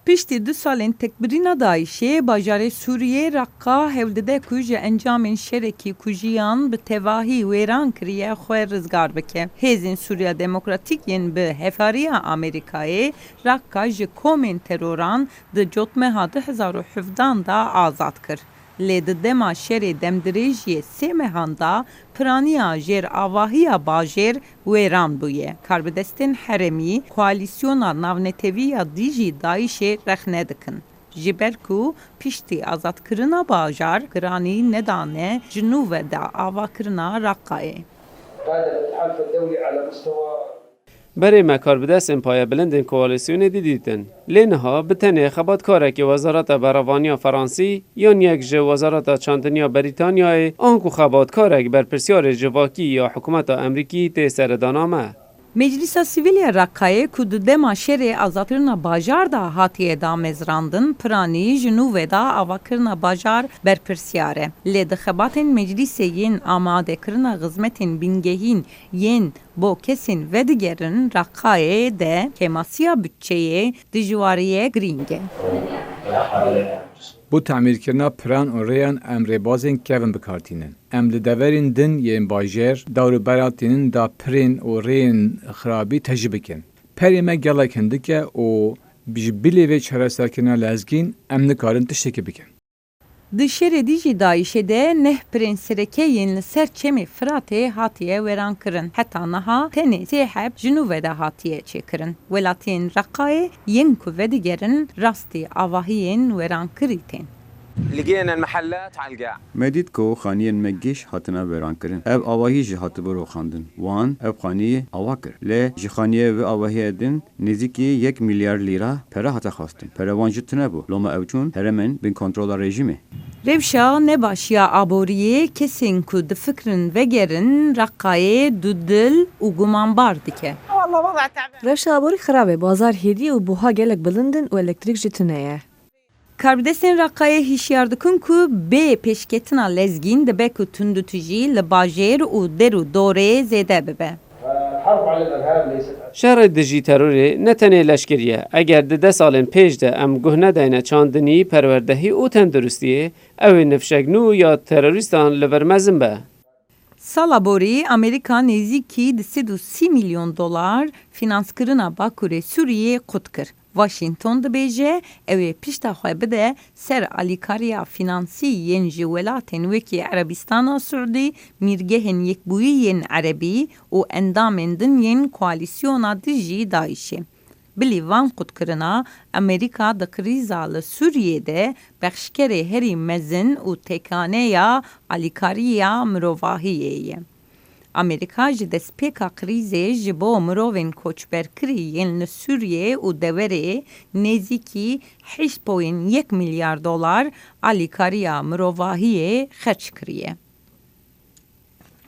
Piştî 2 salên tekbirîna Daişê, bajarê Sûriyê Raqqa hewdede ku ji encamên şerekî ku jiyan bi tevahî wêran kiriye xwe rizgar bike. Hêzên Sûriya Demokratîk yên bi hevhariya Amerîkayê Raqqa ji komên teroran di cotmeha 2017 da azad kir. Lê di dema şerê demdirêjiyê sê mehan da piraniya jêravahiya bajêr wêran bûye. Karbidestên heremî koalîsyona navneteviya dî jî Daişê rexne dikin. Ji ber ku piştî azadkirina bajar giranî nedane ji nû ve de avakirina Raqqayê. Berê me karbidestên payebilindên koalîsyonê dîdîtin. Lê niha bi tenê xebatkarekî Wezareta Beravaniya Fransî yan yek ji Wezareta Çandiniya Brîtanyayê an ku xebatkarek berpirsyarê civakî ya hikûmeta Emerîkî tê seredana me. Meclisa Sivil ya Raqqayê ku di dema şerê azadkirina bajar da hatiye damezrandin, piranî ji nû ve da avakirina bajar berpirsiyar e. Lê di xebatên meclîsê yên amadekirina xizmetên bingehîn yên bo kesên vedigerin Raqqayê de kemasiya bütçeyê dijwariyê girîng e. Bu temirkirina piran û rêyan em rêbazên kevin bikartînin. Em li deverên din yên bajêr dewrberatînin da pirên û rêyên xirabî tejî bikin. Perê me gelek hindik e û ji bilê vê çareserkirina lezgîn em nikarin tiştekî bikin. Di şerê dî jî Daişê de neh pirên serekeyên li ser çemê Firatê hatiye wêrankirin. Heta niha tenê sê heb ji nû ve de hatiye çêkirin. Welatiyên Raqqayê yên ku vedigerin rastî avahiyên wêrankirî tên. لقينا المحلات على القاع. مدید کو خانیین مگیش هاتنا وران کرن. اب آواهی جه هات برو خواندن. وان اب خانیه آوا کر. ل جه خانیه و آواهی دن نزدیکی 1 میلیارد لیره para hata خواستن. para وان جتنه بو. لما اوچون hemen bin kontrol rejimi. Revşa nebaşiya aboriyê kesên ku difikirin vegerin Raqqayê du dil û gumanbar dike. Rewşa aborî xirab e, bazar hêdî û buha gelek bilindin û elektrik jî tune ye. Karbidestên Raqqayê hişyar dikin ku bê pêşketina lezgîn dibe ku tundû jî li bajêr û der û dorê zêde bibe. Şerê dijî terorê ne tenê leşkeriye. Eger di 10 salên pêş de em guh nedayne çandinî, perwerdehî û tenduristiyê, ew ê nifşeknû ya terorîstan li ver mezin be. Sala borî Amerîka nêzîkî 230 milyon dolar finanskirina Bakurê Sûriyê qut kir. Washington dibêje ew ê pişta xwe bide ser alîkariya finansî yên ji welatên wekî Erebistana Sûdî, mîrgehên yekbûyiyên Erebî û endamên din yên koalîsyona dî jî Daişê. Bilî van qutkirina Amerîka di krîza li Sûriyê de bexşkerê herî mezin û têkaneya alîkariya mirovahiyê ye. Amerîka ji destpêka krîzê ji bo mirovên koçberkirî yên li Sûriyê û deverê nêzîkî 8.1 milyar dolar alîkariya mirovahiyê xerç kiriye.